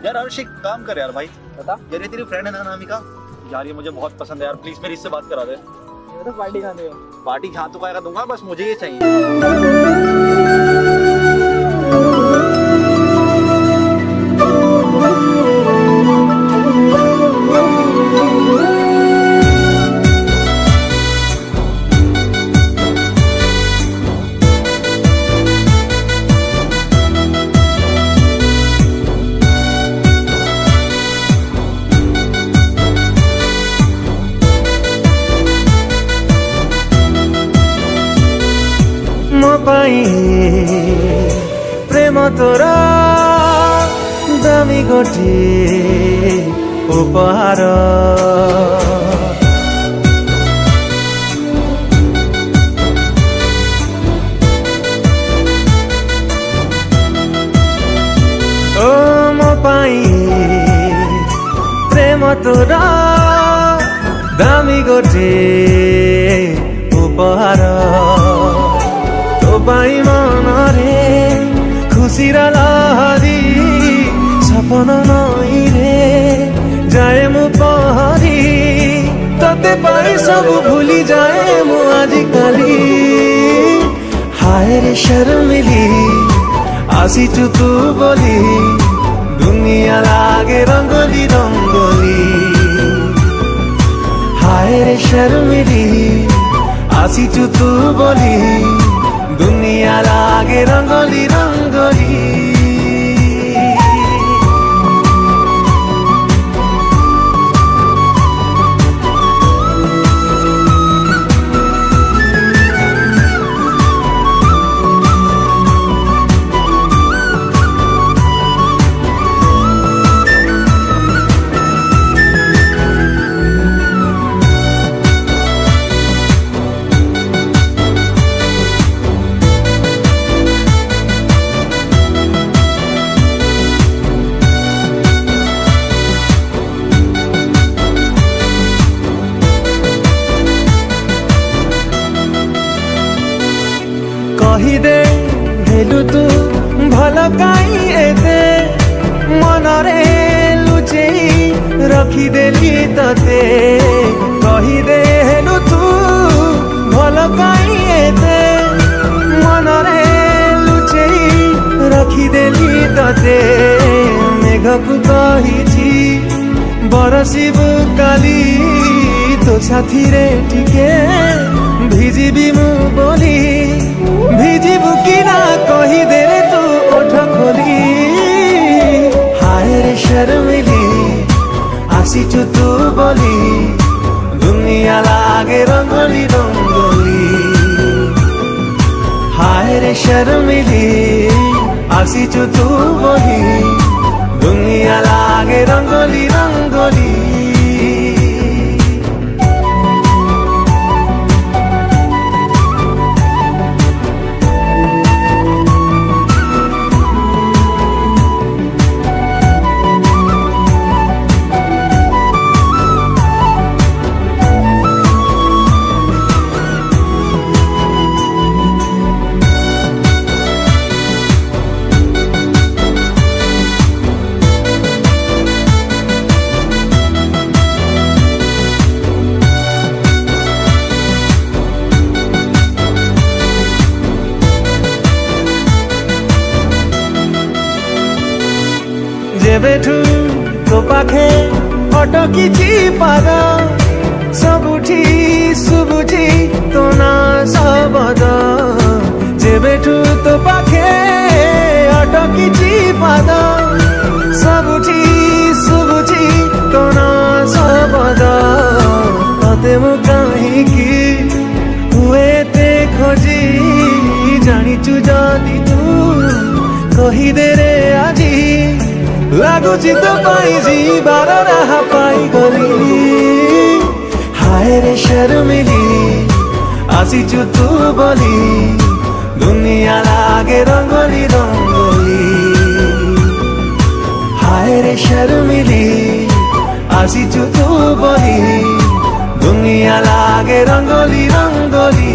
यार अर्श एक काम कर यार भाई, बता। यार ये तेरी फ्रेंड है ना अनामिका, यार ये मुझे बहुत पसंद है यार, प्लीज मेरी इससे बात करा दे। ये तो पार्टी खाने है। पार्टी खा तो खाएगा दूंगा, बस मुझे ये चाहिए। प्रेम तोरा दामी गोटे उपहार ओ मो पाई प्रेम तोरा दामी गोटे उपहार पाई मनरे खुशीर लहरी सपन नई रे जाए मु पहरी तते पाई सब भूली जाए मु आजिकाली हाय रे शर्मिली आसीचु तू बोली दुनिया लागे रंगोली रंगोली हाय रे शर्मिली आसीचु तू बोली दुनिया लागे रंगोली रंगोली कहीदे हेलु तू भल काई एते मनरे लुचेई रखिदेली तते कहीदे हेलु तू भल काई एते मनरे लुचेई रखिदेली तते मेघकु कहिछि बरसिबु काली तो साथी रे टिके भिजिबी मु बोली भिजिबु कि ना कही दे रे तू ओठ खोली हाय रे शर्मिली आसीचु तू बोली दुनिया लागे रंगोली रंगोली हाय रे शर्मिली आसीचु तू बोली दुनिया लागे रंगोली रंगोली जेबेठू तो पाखे अटकिछि पाद सबुठी सुबुठी तो ना सबद जेबेठू तो पाखे अटकिछि पाद सबुठी सुबुठी तो ना सबद तते मु काहीकि हुए ते खोजी जानिचु जदि तू कही दे रे आजी लागुची तो पाई जीवार राह पाई गली हाय रे शर्मिली आसीचु तू बोली दुनिया लागे रंगोली रंगोली हाय रे शर्मिली आसीचु तू बोली दुनिया लागे रंगोली रंगोली